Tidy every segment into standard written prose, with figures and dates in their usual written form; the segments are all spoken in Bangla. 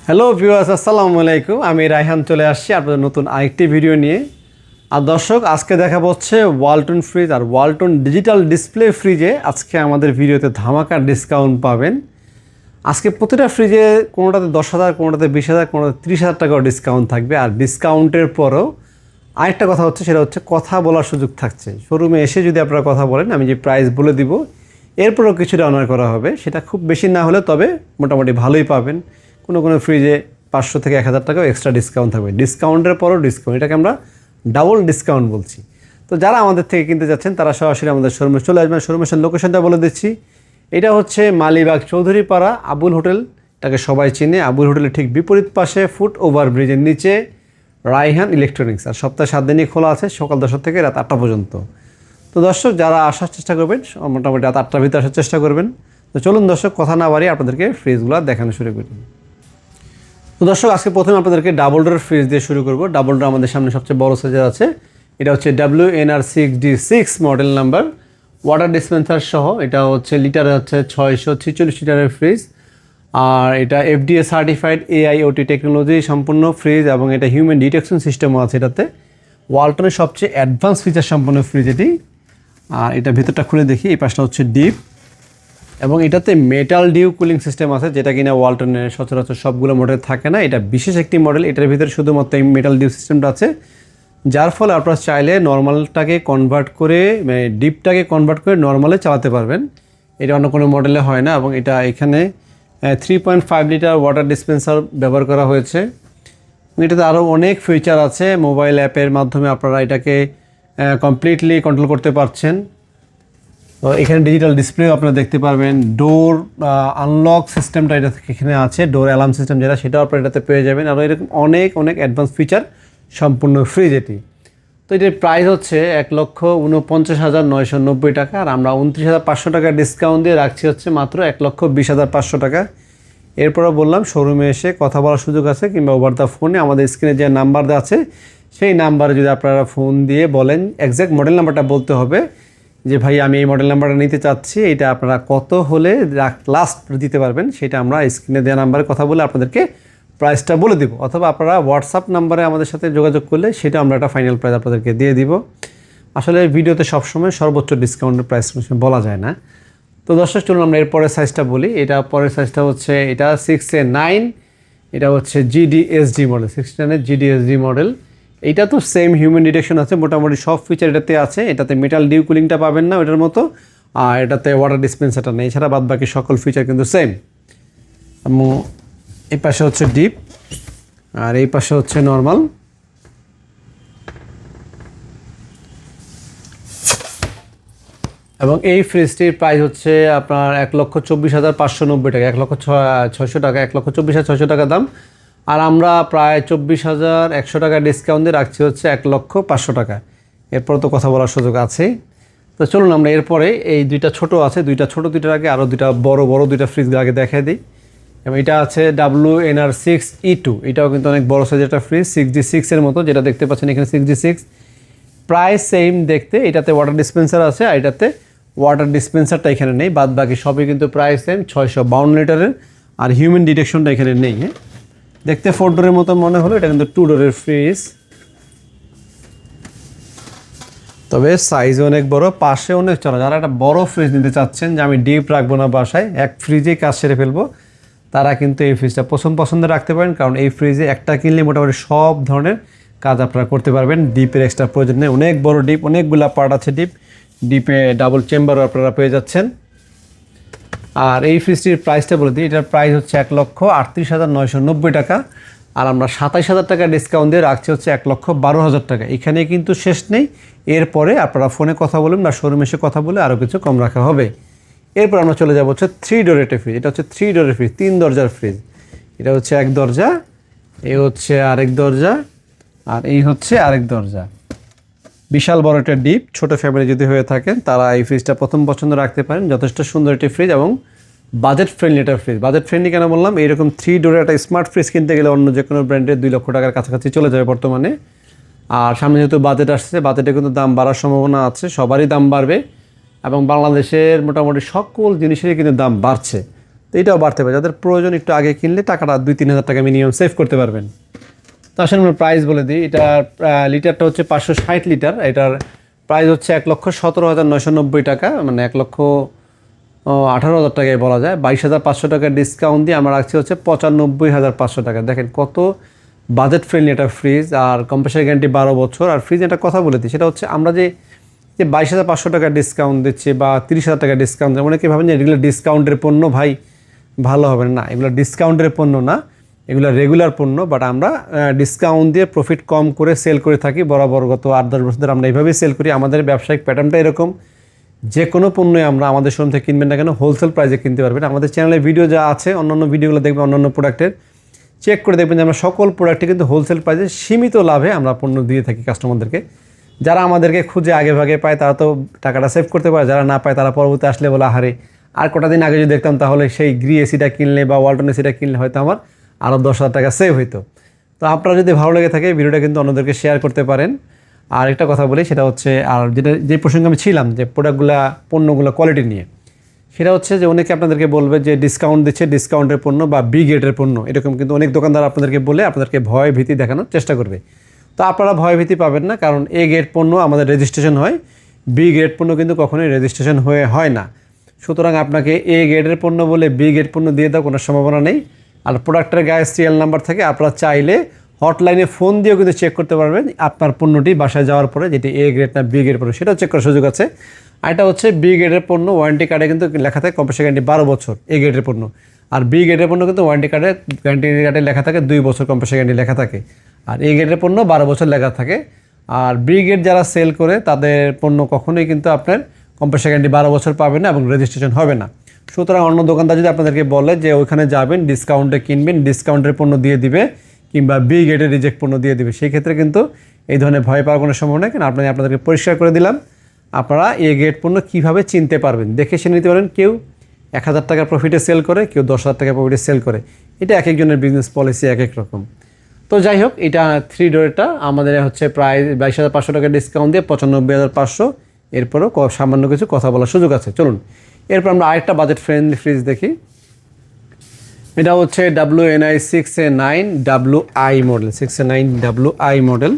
হ্যালো ভিউয়ার্স, আসসালামু আলাইকুম। আমি রায়হান চলে আসছি আপনাদের নতুন আরেকটি ভিডিও নিয়ে। আর দর্শক, আজকে দেখাবো হচ্ছে ওয়ালটন ফ্রিজ আর ওয়ালটন ডিজিটাল ডিসপ্লে ফ্রিজে আজকে আমাদের ভিডিওতে ধামাকা ডিসকাউন্ট পাবেন। আজকে প্রতিটা ফ্রিজে কোনোটাতে 10,000, কোনোটাতে 20,000, কোনোটাতে 30,000 টাকাও ডিসকাউন্ট থাকবে। আর ডিসকাউন্টের পরও আরেকটা কথা হচ্ছে, সেটা হচ্ছে কথা বলার সুযোগ থাকছে। শোরুমে এসে যদি আপনারা কথা বলেন, আমি যে প্রাইস বলে দিব, এরপরও কিছুটা অনার করা হবে। সেটা খুব বেশি না হলে তবে মোটামুটি ভালোই পাবেন। কোনো ফ্রিজে 500 থেকে 1,000 টাকাও এক্সট্রা ডিসকাউন্ট থাকবে। ডিসকাউন্টের পরও ডিসকাউন্ট, এটাকে আমরা ডাবল ডিসকাউন্ট বলছি। তো যারা আমাদের থেকে কিনতে যাচ্ছেন তারা সরাসরি আমাদের শোরুমে চলে আসবেন। শোরুমের লোকেশনটা বলে দিচ্ছি। এটা হচ্ছে মালিবাগ চৌধুরীপাড়া আবুল হোটেল, এটাকে সবাই চিনে। আবুল হোটেলের ঠিক বিপরীত পাশে ফুট ওভার ব্রিজের নিচে রায়হান ইলেকট্রনিক্স। আর সপ্তাহে 7 দিনই খোলা আছে, সকাল 10টা থেকে রাত 8টা পর্যন্ত। তো দর্শক, যারা আসার চেষ্টা করবেন মোটামুটি রাত 8টার ভিতরে আসার চেষ্টা করবেন। তো চলুন দর্শক, কথা না বাড়িয়ে আপনাদেরকে ফ্রিজগুলো দেখানো শুরু করি। তো দর্শক, আজকে প্রথমে আপনাদেরকে ডাবল ডোর ফ্রিজ দিয়ে শুরু করব। ডাবল ডোর আমাদের সামনে সবচেয়ে বড় সাইজের আছে। এটা হচ্ছে WNR6D6 model number, water dispenser সহ। এটা হচ্ছে লিটারে হচ্ছে 646 লিটারের ফ্রিজ। আর এটা FDA সার্টিফাইড AIoT টেকনোলজি সম্পূর্ণ ফ্রিজ, এবং এটা হিউম্যান ডিটেকশন সিস্টেমও আছে এটাতে। ওয়ালটনের সবচেয়ে অ্যাডভান্স ফিচার সম্পন্ন ফ্রিজ এটি। আর এটা ভেতরটা খুলে দেখি, এই পাশটা হচ্ছে ডিপ, এবং এটাতে মেটাল ডিউ কুলিং সিস্টেম আছে, যেটা কিনা ওয়ালটনের সচরাচর সবগুলো মডেল থাকে না। এটা বিশেষ একটি মডেল, এটার ভিতরে শুধুমাত্র এই মেটাল ডিউ সিস্টেমটা আছে, যার ফলে আপনারা চাইলে নর্মালটাকে কনভার্ট করে, মানে ডিপটাকে কনভার্ট করে নর্মালে চালাতে পারবেন। এটা অন্য কোনো মডেলে হয় না। এবং এটা এখানে 3.5 লিটার ওয়াটার ডিসপেন্সার ব্যবহার করা হয়েছে। এটাতে আরও অনেক ফিচার আছে। মোবাইল অ্যাপের মাধ্যমে আপনারা এটাকে কমপ্লিটলি কন্ট্রোল করতে পারছেন। তো এখানে ডিজিটাল ডিসপ্লে আপনারা দেখতে পারবেন। ডোর আনলক সিস্টেমটা এটা এখানে আছে, ডোর অ্যালার্ম সিস্টেম যেটা, সেটাও আপনারা এটাতে পেয়ে যাবেন। আর এরকম অনেক অ্যাডভান্স ফিচার সম্পূর্ণ ফ্রিজ এটি। তো এটির প্রাইস হচ্ছে 1,49,990 টাকা। আর আমরা 29,500 টাকা ডিসকাউন্ট দিয়ে রাখছি হচ্ছে মাত্র 1,20,500 টাকা। এরপরও বললাম, শোরুমে এসে কথা বলার সুযোগ আছে, কিংবা ওভার দ্য ফোনে আমাদের স্ক্রিনে যে নাম্বার দেওয়া আছে সেই নাম্বারে যদি আপনারা ফোন দিয়ে বলেন, এক্স্যাক্ট মডেল নাম্বারটা বলতে হবে যে ভাই আমি এই মডেল নাম্বারটা নিতে চাচ্ছি, এটা আপনারা কত হলে লাস্ট দিতে পারবেন, সেটা আমরা স্ক্রিনে দেওয়া নাম্বারে কথা বলে আপনাদেরকে প্রাইসটা বলে দিব। অথবা আপনারা হোয়াটসঅ্যাপ নাম্বারে আমাদের সাথে যোগাযোগ করলে সেটা আমরা একটা ফাইনাল প্রাইস আপনাদেরকে দিয়ে দিব। আসলে ভিডিওতে সবসময় সর্বোচ্চ ডিসকাউন্টের প্রাইস বলা যায় না। তো দর্শক, চলুন আমরা এরপরের সাইজটা বলি। এটা পরের সাইজটা হচ্ছে এটা 6A9, এটা হচ্ছে GDSD model, 6A9 GDSD model. এইটা তো সেম হিউম্যান ডিটেকশন আছে, মোটামুটি সব ফিচার এটাতে আছে। এটাতে মেটাল ডিউ কুলিংটা পাবেন না ওটার মতো, আর এটাতে ওয়াটার ডিসপেন্সারটা নেই। এছাড়া বাদ বাকি সকল ফিচার কিন্তু সেম। এবং এই পাশে হচ্ছে ডিপ, আর এই পাশে হচ্ছে নর্মাল। এবং এই ফ্রিজটির প্রাইস হচ্ছে আপনার 1,24,590 টাকা, 1,06,000 টাকা, 1,24,600 টাকা দাম। আর আমরা প্রায় 24,100 টাকা ডিসকাউন্ট দিয়ে রাখছি হচ্ছে 1,05,000 টাকা। এরপর তো কথা বলার সুযোগ আছেই। তো চলুন আমরা এরপরে এই দুইটা ছোট আছে, দুইটার আগে আরও দুইটা বড় দুইটা ফ্রিজ আগে দেখাই দিই। এবং এটা আছে WNR6E2, এটাও কিন্তু অনেক বড় সাইজের একটা ফ্রিজ, 6D6 এর মতো, যেটা দেখতে পাচ্ছেন এখানে 6D6। প্রায় সেম দেখতে। এটাতে ওয়াটার ডিসপেন্সার আছে, আর এটাতে ওয়াটার ডিসপেন্সারটা এখানে নেই। বাদ বাকি সবই কিন্তু প্রায় সেম, 652 লিটারের। আর হিউম্যান ডিটেকশনটা এখানে নেই। হ্যাঁ, দেখতে 4 ডোরের মতো মনে হলো, এটা কিন্তু 2 ডোরের ফ্রিজ। তবে সাইজ অনেক বড়, পাশে অনেক চড়া। যারা একটা বড় ফ্রিজ নিতে চাচ্ছেন, যে আমি ডিপ রাখবো না বাসায়, এক ফ্রিজেই কাজ সেরে ফেলবো, তারা কিন্তু এই ফ্রিজটা পছন্দে রাখতে পারেন। কারণ এই ফ্রিজে একটা কিনলে মোটামুটি সব ধরনের কাজ আপনারা করতে পারবেন। ডিপের এক্সট্রা প্রয়োজন নেই, অনেক বড় ডিপ, অনেকগুলো পার্ট আছে ডিপে ডাবল চেম্বারও আপনারা পেয়ে যাচ্ছেন। আর এই ফ্রিজটির প্রাইসটা বলে দিই, এটার প্রাইস হচ্ছে 1,38,990 টাকা। আর আমরা 27,000 টাকা ডিসকাউন্ট দিয়ে রাখছি হচ্ছে 1,12,000 টাকা। এখানে কিন্তু শেষ নেই, এরপরে আপনারা ফোনে কথা বলুন বা শোরুমে এসে কথা বলে আরও কিছু কম রাখা হবে। এরপর আমরা চলে যাবো হচ্ছে 3 ডোরের ফ্রিজ। এটা হচ্ছে 3 ডোরের ফ্রিজ, 3 দরজার ফ্রিজ। এটা হচ্ছে এক দরজা, এই হচ্ছে আরেক দরজা, আর এই হচ্ছে আরেক দরজা। বিশাল বড় একটা ডিপ। ছোট ফ্যামিলি যদি হয়ে থাকেন তারা এই ফ্রিজটা প্রথম পছন্দ রাখতে পারেন। যথেষ্ট সুন্দর একটি ফ্রিজ এবং বাজেট ফ্রেন্ডলি একটা ফ্রিজ। বাজেট ফ্রেন্ডলি কেন বললাম, এইরকম 3 ডোরের একটা স্মার্ট ফ্রিজ কিনতে গেলে অন্য যে কোনো ব্র্যান্ডের 2 লক্ষ টাকার কাছাকাছি চলে যাবে বর্তমানে। আর সামনে যেহেতু বাজেট আসছে, বাজেটে কিন্তু দাম বাড়ার সম্ভাবনা আছে, সবারই দাম বাড়বে। এবং বাংলাদেশের মোটামুটি সকল জিনিসেরই কিন্তু দাম বাড়ছে। তো এটাও বাড়তে পারে, যাদের প্রয়োজন একটু আগে কিনলে টাকাটা 2-3 হাজার টাকা মিনিমাম সেভ করতে পারবেন। তো আসলে আমরা প্রাইস বলে দিই, এটার লিটারটা হচ্ছে 560 লিটার, এটার প্রাইস হচ্ছে 1,17,990 টাকা, মানে 1,18,000 টাকায় বলা যায়। 22,500 টাকা ডিসকাউন্ট দিয়ে আমরা রাখছি হচ্ছে 95,500 টাকা। দেখেন কত বাজেট ফ্রেন্ডলি একটা ফ্রিজ, আর কম্প্রেসার গ্যারান্টি 12 বছর। আর ফ্রিজ একটা কথা বলে দিই, সেটা হচ্ছে আমরা যে 22,500 টাকা ডিসকাউন্ট দিচ্ছি বা 30,000 টাকা ডিসকাউন্ট, অনেকে ভাবেন যে এগুলো ডিসকাউন্টের পণ্য ভাই ভালো হবে না, এগুলো ডিসকাউন্টের পণ্য না, এগুলো রেগুলার পণ্য। বাট আমরা ডিসকাউন্ট দিয়ে প্রফিট কম করে সেল করে থাকি বরাবর, গত 8-10 বছর ধরে আমরা এইভাবেই সেল করি। আমাদের ব্যবসায়িক প্যাটার্নটা এরকম, যে কোনো পণ্যই আমরা আমাদের শোরুম থেকে কিনবেন না কেন হোলসেল প্রাইসে কিনতে পারবেন। আমাদের চ্যানেলে ভিডিও যা আছে, অন্যান্য ভিডিওগুলো দেখবেন, অন্যান্য প্রোডাক্টের চেক করে দেখবেন যে আমরা সকল প্রোডাক্টে কিন্তু হোলসেল প্রাইসে সীমিত লাভে আমরা পণ্য দিয়ে থাকি কাস্টমারদেরকে। যারা আমাদেরকে খুঁজে আগে ভাগে পায় তারা তো টাকাটা সেভ করতে পারে, যারা না পায় তারা পরবর্তী আসলে বলে আহারে আর কটা দিন আগে যদি দেখতাম তাহলে সেই গ্রি এসিটা কিনলে বা ওয়ালটন এসিটা কিনলে হয়তো আমার আরও 10,000 টাকা সেভ হইতো। তো আপনারা যদি ভালো লেগে থাকে ভিডিওটা কিন্তু অন্যদেরকে শেয়ার করতে পারেন। আর একটা কথা বলি, সেটা হচ্ছে, আর যে প্রসঙ্গে আমি ছিলাম যে পণ্যগুলো কোয়ালিটি নিয়ে, সেটা হচ্ছে যে অনেকে আপনাদেরকে বলবে যে ডিসকাউন্ট দিচ্ছে, ডিসকাউন্টের পণ্য বা বি গ্রেডের পণ্য, এরকম কিন্তু অনেক দোকানদার আপনাদেরকে বলে আপনাদেরকে ভয় ভীতি দেখানোর চেষ্টা করবে। তো আপনারা ভয় ভীতি পাবেন না, কারণ এ গ্রেড পণ্য আমাদের রেজিস্ট্রেশন হয়, বি গ্রেড পণ্য কিন্তু কখনোই রেজিস্ট্রেশন হয় না। সুতরাং আপনাকে এ গ্রেডের পণ্য বলে বি গ্রেড পণ্য দিয়ে দেওয়ার কোনো সম্ভাবনা নেই। আর প্রোডাক্টের গায়ে সিরিয়াল নাম্বার থাকে, আপনারা চাইলে হটলাইনে ফোন দিয়েও কিন্তু চেক করতে পারবেন আপনার পণ্যটি বাসায় যাওয়ার পরে যেটি এ গ্রেড না বি গ্রেড পণ্য সেটাও চেক করার সুযোগ আছে। আর এটা হচ্ছে বি গ্রেডের পণ্য, ওয়ারেন্টি কার্ডে কিন্তু লেখা থাকে কম্প্রেসার গ্যারান্টি 12 বছর এ গ্রেডের পণ্য। আর বি গ্রেডের পণ্য কিন্তু ওয়ারেন্টি কার্ডে লেখা থাকে 2 বছর কম্প্রেসার গ্যারান্টি লেখা থাকে। আর এ গ্রেডের পণ্য 12 বছর লেখা থাকে। আর বি গ্রেড যারা সেল করে তাদের পণ্য কখনোই কিন্তু আপনার কম্প্রেসার গ্যারান্টি 12 বছর পাবে না এবং রেজিস্ট্রেশন হবে না। সুতরাং অন্য দোকানদার যদি আপনাদেরকে বলে যে ওইখানে যাবেন ডিসকাউন্টে কিনবেন, ডিসকাউন্টের পণ্য দিয়ে দিবে কিংবা বি গ্রেডের রিজেক্ট পণ্য দিয়ে দিবে, সেই ক্ষেত্রে কিন্তু এই ধরনের ভয় পাওয়ার কোনো সম্ভাবনা নেই। কারণ আপনাদেরকে পরিষ্কার করে দিলাম আপনারা এ গ্রেড পণ্য কীভাবে চিনতে পারবেন, দেখে সে নিতে পারেন। কেউ 1,000 টাকা প্রফিটে সেল করে, কেউ 10,000 টাকা প্রফিটে সেল করে, এটা এক একজনের বিজনেস পলিসি এক এক রকম। তো যাই হোক, এটা 3 ডোরেরটা আমাদের হচ্ছে প্রায় 22,500 টাকা ডিসকাউন্ট দিয়ে 95,500। এরপরও সামান্য কিছু কথা বলার সুযোগ আছে। চলুন এরপর আমরা আরেকটা বাজেট ফ্রেন্ডলি ফ্রিজ দেখি। এটা হচ্ছে WNI 6A9 WI model, 6A9 WI model.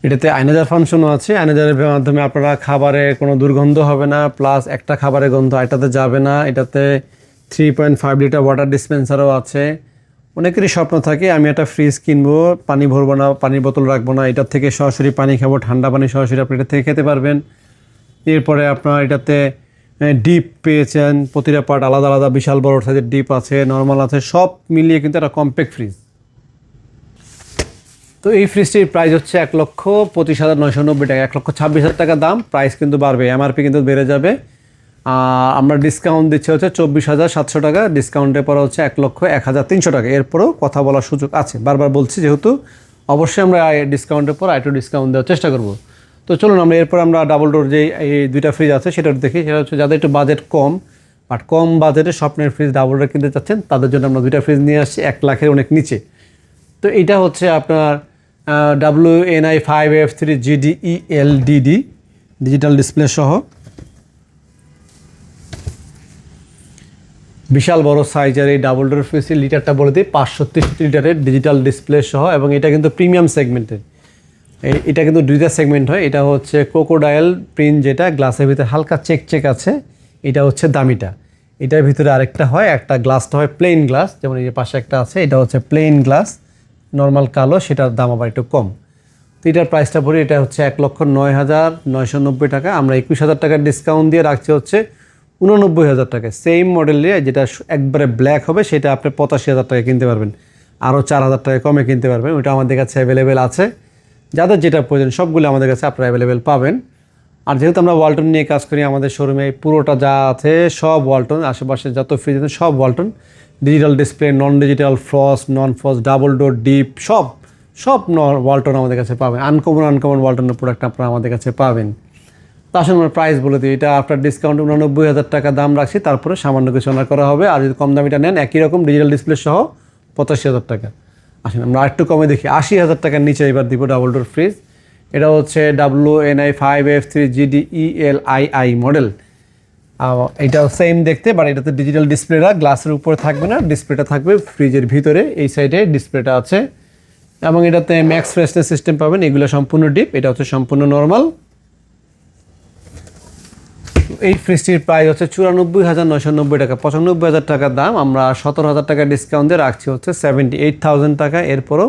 এটাতে আয়নাজার ফাংশনও আছে। আয়নাজারের মাধ্যমে আপনারা খাবারে কোনো দুর্গন্ধ হবে না, প্লাস একটা খাবারের গন্ধ এটাতে যাবে না। এটাতে 3.5 লিটার ওয়াটার ডিসপেন্সারও আছে। অনেকেরই স্বপ্ন থাকে আমি একটা ফ্রিজ কিনবো, পানি ভরবো না, পানির বোতল রাখবো না, এটার থেকে সরাসরি পানি খাবো, ঠান্ডা পানি সরাসরি আপনি এটা থেকে খেতে পারবেন। এরপরে আপনার এটাতে ডিপ পেয়েছেন, প্রতিটা পার্ট আলাদা আলাদা, বিশাল বড় সাইজের ডিপ আছে, নর্মাল আছে, সব মিলিয়ে কিন্তু একটা কম্প্যাক্ট ফ্রিজ। তো এই ফ্রিজটির প্রাইস হচ্ছে 1,25,990 টাকা, 1,26,000 টাকা দাম। প্রাইস কিন্তু বাড়বে, এমআরপি কিন্তু বেড়ে যাবে। আমরা ডিসকাউন্ট দিচ্ছি হচ্ছে 24,700 টাকা, ডিসকাউন্টের পরে হচ্ছে 1,01,300 টাকা। এরপরেও কথা বলার সুযোগ আছে, বারবার বলছি যেহেতু, অবশ্যই আমরা ডিসকাউন্টের পর আরেকটু ডিসকাউন্ট দেওয়ার চেষ্টা করব। তো চলুন এরপর আমরা ডাবল ডোর যে এই 2টা ফ্রিজ আছে সেটা দেখি। সেটা হচ্ছে যাদের একটু বাজেট কম, বাট কম বাজেটে স্বপ্নের ফ্রিজ ডাবল ডোর কিনতে চাচ্ছেন, তাদের জন্য আমরা 2টা ফ্রিজ নিয়ে আসছি 1 লাখের অনেক নিচে। তো এইটা হচ্ছে আপনার WNI 5F3 GDELDD digital display সহ, বিশাল বড় সাইজের এই ডাবল ডোর ফ্রিজের লিটারটা বলে দিই 563 লিটারের ডিজিটাল ডিসপ্লে সহ, এবং এটা কিন্তু প্রিমিয়াম সেগমেন্টের। এটা কিন্তু 2টা সেগমেন্ট হয়। এটা হচ্ছে ক্রোকোডাইল প্রিন্ট, যেটা গ্লাসের ভিতরে হালকা চেক আছে, এটা হচ্ছে দামিটা। এটার ভিতরে আরেকটা হয়, একটা গ্লাসটা হয় প্লেন গ্লাস, যেমন এই পাশে একটা আছে, এটা হচ্ছে প্লেন গ্লাস নর্মাল কালো, সেটার দাম আবার একটু কম। তো এটার প্রাইসটা পড়ে এটা হচ্ছে 1,09,990 টাকা। আমরা 21,000 টাকার ডিসকাউন্ট দিয়ে রাখছি হচ্ছে 89,000 টাকা। সেম মডেলে যেটা একবারে ব্ল্যাক হবে সেটা আপনি 85,000 টাকা কিনতে পারবেন, আরও 4,000 টাকা কমে কিনতে পারবেন। ওইটা আমাদের কাছে অ্যাভেলেবেল আছে, যাদের যেটা প্রয়োজন সবগুলো আমাদের কাছে আপনারা অ্যাভেলেবেল পাবেন। আর যেহেতু আমরা ওয়ালটন নিয়ে কাজ করি, আমাদের শোরুমে পুরোটা যা আছে সব ওয়ালটন, আশেপাশে যত ফ্রিজ আছে সব ওয়ালটন, ডিজিটাল ডিসপ্লে, নন ডিজিটাল, ফ্রস্ট, নন ফ্রস্ট, ডাবল ডোর, ডিপ, সব ওয়ালটন আমাদের কাছে পাবেন। আনকমন ওয়ালটনের প্রোডাক্ট আপনারা আমাদের কাছে পাবেন। তো আসলে আমরা প্রাইস বলে দিই, এটা আপনার ডিসকাউন্ট 89,000 টাকা দাম রাখছি, তারপরে সামান্য কিছু অনার করা হবে। আর যদি কম দামিটা নেন একই রকম ডিজিটাল ডিসপ্লে সহ 85,000 টাকা। আসলে আমরা আরেকটু কমে দেখি, 80,000 টাকার নিচে এবার দিব ডাবল ডোর ফ্রিজ, এটা হচ্ছে WNI5F3GDELII মডেল। এটাও সেম দেখতে, বাট এটাতে ডিজিটাল ডিসপ্লেটা গ্লাসের উপরে থাকবে না, ডিসপ্লেটা থাকবে ফ্রিজের ভিতরে, এই সাইডে ডিসপ্লেটা আছে। এবং এটাতে ম্যাক্স ফ্রেশনেস সিস্টেম পাবেন, এগুলো সম্পূর্ণ ডিপ, এটা হচ্ছে সম্পূর্ণ নর্মাল। এই ফ্রিজটির প্রাইস হচ্ছে 94,990 টাকা, 95,000 টাকা দাম। আমরা 17,000 টাকা ডিসকাউন্ট দিয়ে রাখছি হচ্ছে 78,000 টাকা। এরপরও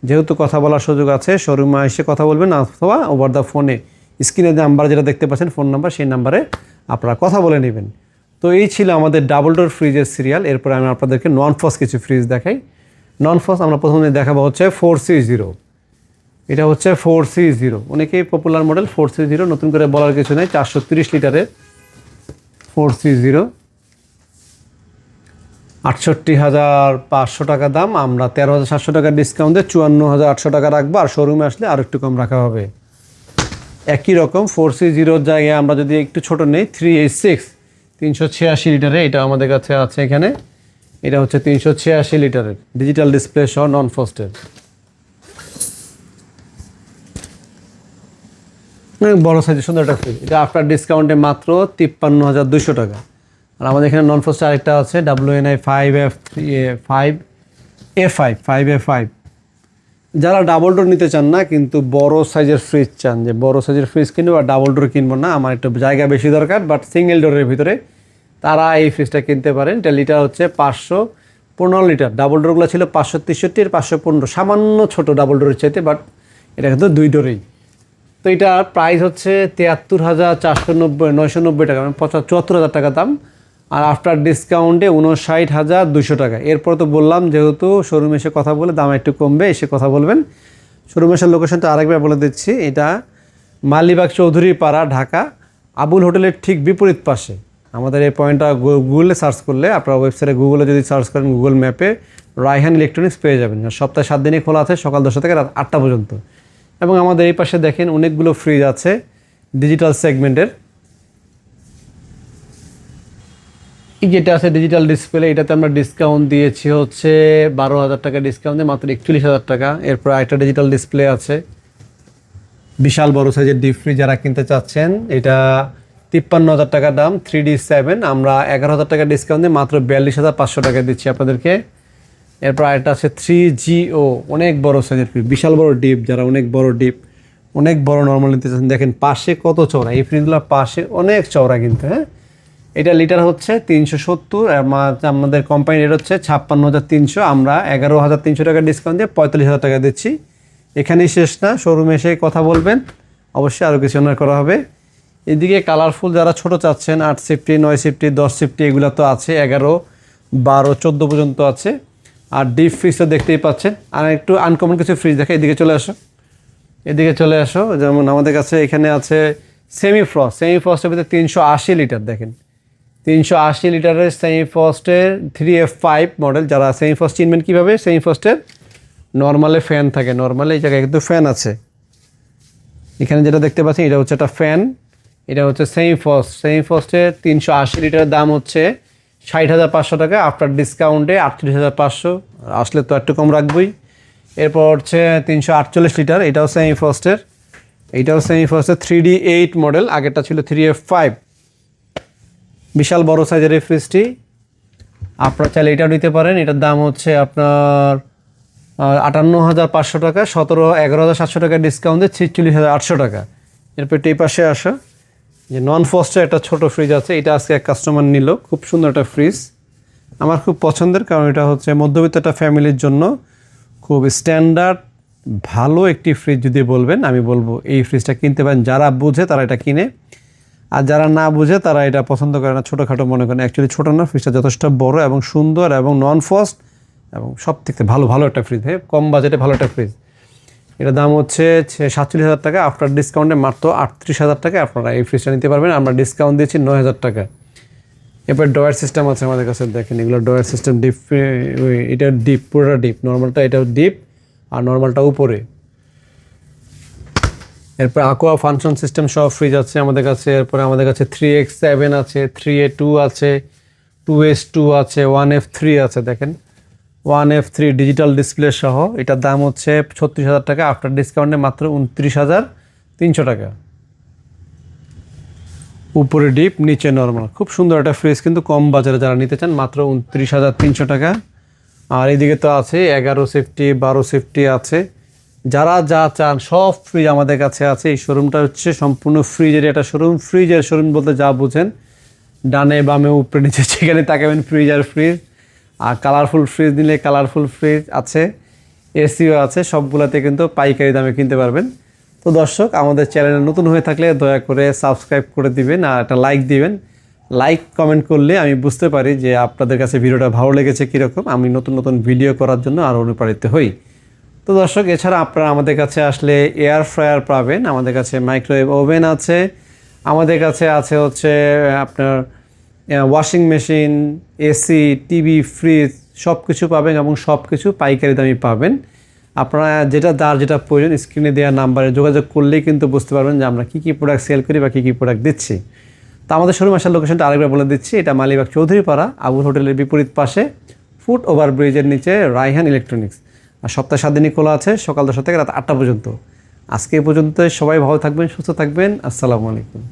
যেহেতু কথা বলার সুযোগ আছে, শোরুমে এসে কথা বলবেন অথবা ওভার দ্য ফোনে স্ক্রিনে নাম্বার যেটা দেখতে পাচ্ছেন ফোন নাম্বার, সেই নাম্বারে আপনারা কথা বলে নেবেন। তো এই ছিল আমাদের ডাবল ডোর ফ্রিজের সিরিয়াল। এরপরে আমি আপনাদেরকে নন ফস কিছু ফ্রিজ দেখাই। নন ফস আমরা প্রথমে দেখাবো হচ্ছে 4C0। এটা হচ্ছে 4C0, অনেকেই পপুলার মডেল 4C0, নতুন করে বলার কিছু নেই। 430 লিটারের 4C0, 68,500 টাকা দাম। আমরা 13,700 টাকা ডিসকাউন্ট দিয়ে 54,800 টাকা রাখবো, আর শোরুমে আসলে আর একটু কম রাখা হবে। একই রকম 4C0 জায়গায় আমরা যদি একটু ছোট নেই 386, 386 লিটারে, এটা আমাদের কাছে আছে এখানে। এটা হচ্ছে 386 লিটারের ডিজিটাল ডিসপ্লে সহ নন ফস্টের বড় সাইজের সুন্দর একটা ফ্রিজ। এটা আফটার ডিসকাউন্টে মাত্র 53,200 টাকা। আর আমাদের এখানে নন ফস্টের আরেকটা আছে WNI5F5। যারা ডাবল ডোর নিতে চান না, কিন্তু বড় সাইজের ফ্রিজ চান, যে বড় সাইজের ফ্রিজ কিনবো আর ডাবল ডোর কিনবো না, আমার একটু জায়গা বেশি দরকার বাট সিঙ্গেল ডোরের ভিতরে, তারা এই ফ্রিজটা কিনতে পারেন। এটা লিটার হচ্ছে 515 লিটার। ডাবল ডোরগুলো ছিল 563 আর 515, সামান্য ছোট ডাবল ডোরের চাইতে, বাট এটা কিন্তু 2 ডোরেই। তো এটার প্রাইস হচ্ছে 73,990 টাকা, মানে 74,000 টাকা দাম। আর আফটার ডিসকাউন্টে 59,200 টাকা। এরপর তো বললাম যেহেতু শোরুমে এসে কথা বলে দাম একটু কমবে, এসে কথা বলবেন। শোরুমে এসে লোকেশনটা আরেকবার বলে দিচ্ছি, এটা মালিবাগ চৌধুরী পাড়া, ঢাকা, আবুল হোটেলের ঠিক বিপরীত পাশে। আমাদের এই পয়েন্টটা গুগলে সার্চ করলে, আপনারা ওয়েবসাইটে গুগলে যদি সার্চ করেন গুগল ম্যাপে, রায়হান ইলেকট্রনিক্স পেয়ে যাবেন। সপ্তাহে 7 দিনই খোলা আছে, সকাল 10টা থেকে রাত 8টা পর্যন্ত। এবং আমাদের এই পাশে দেখেন অনেকগুলো ফ্রিজ আছে ডিজিটাল সেগমেন্টের। যেটা আছে ডিজিটাল ডিসপ্লে, এটাতে আমরা ডিসকাউন্ট দিয়েছি হচ্ছে 12,000 টাকা ডিসকাউন্ট দিয়ে মাত্র 41,000 টাকা। এরপর একটা ডিজিটাল ডিসপ্লে আছে, বিশাল বড় সাইজের ডিপ ফ্রিজ যারা কিনতে চাচ্ছেন, এটা 53,000 টাকা দাম, 3D7। আমরা 11,000 টাকা ডিসকাউন্ট দিয়ে মাত্র 42,500 টাকা দিচ্ছি আপনাদেরকে। এরপর আরেকটা আছে 3GO, অনেক বড় সাইজের ফ্রিজ, বিশাল বড় ডিপ, যারা অনেক বড় ডিপ, অনেক বড় নর্মাল নিতে চাচ্ছেন, দেখেন পাশে কত চওড়া, এই ফ্রিজগুলোর পাশে অনেক চওড়া কিন্তু। হ্যাঁ, এটা লিটার হচ্ছে 370, আমাদের কোম্পানি রেট হচ্ছে 56,300। আমরা 11,300 টাকা ডিসকাউন্ট দিয়ে 45,000 টাকা দিচ্ছি। এখানেই শেষ না, শোরুমে এসে কথা বলবেন, অবশ্যই আরও কিছু অনার করা হবে। এদিকে কালারফুল যারা ছোট চাচ্ছেন, 8 সিফটি, 9 সিফটি, 10 সিফটি, এগুলো তো আছে, 11, 12, 14 পর্যন্ত আছে। আর ডিপ ফ্রিজ তো দেখতেই পাচ্ছেন। আর একটু আনকমন কিছু ফ্রিজ দেখে, এদিকে চলে আসো, এদিকে চলে আসো। যেমন আমাদের কাছে এখানে আছে সেমি ফ্রস্টের ভিতরে 380 লিটার, দেখেন 380 লিটারের সেমি ফ্রস্টের 3F5 মডেল। যারা সেমি ফ্রস্ট চিনবেন কীভাবে, সেমি ফ্রস্টের নর্মালে ফ্যান থাকে, নর্মালে এই জায়গায় কিন্তু ফ্যান আছে। এখানে যেটা দেখতে পাচ্ছেন এটা হচ্ছে একটা ফ্যান, এটা হচ্ছে সেমি ফ্রস্টের 380 লিটারের দাম হচ্ছে 60,500 টাকা। আফটার ডিসকাউন্টে 38,500, আসলে তো একটু কম রাখবই। এরপর হচ্ছে 348 লিটার, এটাও সেমি ফ্রস্টের, এইটাও সেমি ফ্রস্টের 3D8 মডেল, আগেরটা ছিল 3F5। বিশাল বড় সাইজের এই ফ্রিজটি, আপনারা চাইলে এটাও নিতে পারেন। এটার দাম হচ্ছে আপনার 58,500 টাকা, 11,700 টাকা ডিসকাউন্ট দিয়ে 46,800 টাকা। এরপর একটু এই পাশে আসা, যে নন ফস্টের একটা ছোট ফ্রিজ আছে, এটা আজকে এক কাস্টমার নিল, খুব সুন্দর একটা ফ্রিজ, আমার খুব পছন্দের, কারণ এটা হচ্ছে মধ্যবিত্ত একটা ফ্যামিলির জন্য খুব স্ট্যান্ডার্ড ভালো একটি ফ্রিজ। যদি বলবেন, আমি বলবো এই ফ্রিজটা কিনতে পারেন, যারা বুঝে তারা এটা কিনে, আর যারা না বুঝে তারা এটা পছন্দ করে না, ছোটোখাটো মনে করেন। অ্যাকচুয়ালি ছোটো না, ফ্রিজটা যথেষ্ট বড় এবং সুন্দর এবং নন ফস্ট এবং সব থেকে ভালো একটা ফ্রিজ, কম বাজেটে ভালো একটা ফ্রিজ। এটার দাম হচ্ছে 47,000 টাকা, আফটার ডিসকাউন্টে মাত্র 38,000 টাকা আপনারা এই ফ্রিজটা নিতে পারবেন। আমরা ডিসকাউন্ট দিয়েছি 9,000 টাকা। এরপর ডয়ার সিস্টেম আছে আমাদের কাছে, দেখেন এগুলো ডয়ার সিস্টেম, ডিপ, এটা ডিপ, পুরোটা ডিপ, নর্মালটা এটাও ডিপ আর নর্মালটা উপরে। এরপর aqua ফাংশন সিস্টেম সব ফ্রিজ আছে আমাদের কাছে। এরপরে আমাদের কাছে 3X7 আছে, 3A2 আছে, 2S2 আছে, 1F3 আছে, দেখেন 1F3 ডিজিটাল ডিসপ্লে সহ। এটার দাম হচ্ছে 36,000 টাকা, আফটার ডিসকাউন্টে মাত্র 29,000 300 টাকা। উপরে ডিপ নিচে নর্মাল, খুব সুন্দর একটা ফ্রিজ, কিন্তু কম বাজারে যারা নিতে চান মাত্র 29,300 টাকা। আর এদিকে তো আছে 11 সেফটি 12 সেফটি আছে, যারা যা চান সব ফ্রিজ আমাদের কাছে আছে। এই শোরুমটা হচ্ছে সম্পূর্ণ ফ্রিজের একটা শোরুম। ফ্রিজের শোরুম বলতে যা বুঝেন, ডানে বামে উপরে নিচে যেখানে তাকাবেন ফ্রিজ আর ফ্রিজ। আর কালারফুল ফ্রিজ নিলে কালারফুল ফ্রিজ আছে, এসিও আছে, সবগুলোতে কিন্তু পাইকারি দামে কিনতে পারবেন। তো দর্শক, আমাদের চ্যানেলে নতুন হয়ে থাকলে দয়া করে সাবস্ক্রাইব করে দিবেন আর একটা লাইক দিবেন। লাইক কমেন্ট করলে আমি বুঝতে পারি যে আপনাদের কাছে ভিডিওটা ভালো লেগেছে কীরকম, আমি নতুন নতুন ভিডিও করার জন্য আরও অনুপ্রাণিত হই। তো দর্শক, এছাড়া আপনারা আমাদের কাছে আসলে এয়ার ফ্রায়ার পাবেন, আমাদের কাছে মাইক্রোওয়েভ ওভেন আছে, আমাদের কাছে আছে হচ্ছে আপনার washing machine, AC, TV, fridge সব কিছু পাবেন এবং সব কিছু পাইকারি দামে পাবেন। আপনারা যার যেটা প্রয়োজন স্ক্রিনে দেওয়া নাম্বারে যোগাযোগ করলেই কিন্তু বুঝতে পারবেন যে আমরা কী কী প্রোডাক্ট সেল করি বা কী কী প্রোডাক্ট দিচ্ছি। তো আমাদের শোরুম আসার লোকেশনটা আরেকবার বলে দিচ্ছি, এটা মালিবাগ চৌধুরীপাড়া আবুল হোটেলের বিপরীত পাশে, ফুট ওভার ব্রিজের নিচে, রায়হান ইলেকট্রনিক্স। আর সপ্তাহে 7 দিনই খোলা আছে, সকাল 10টা থেকে রাত 8টা পর্যন্ত। আজকে এই পর্যন্ত, সবাই ভালো থাকবেন, সুস্থ থাকবেন, আসসালামু আলাইকুম।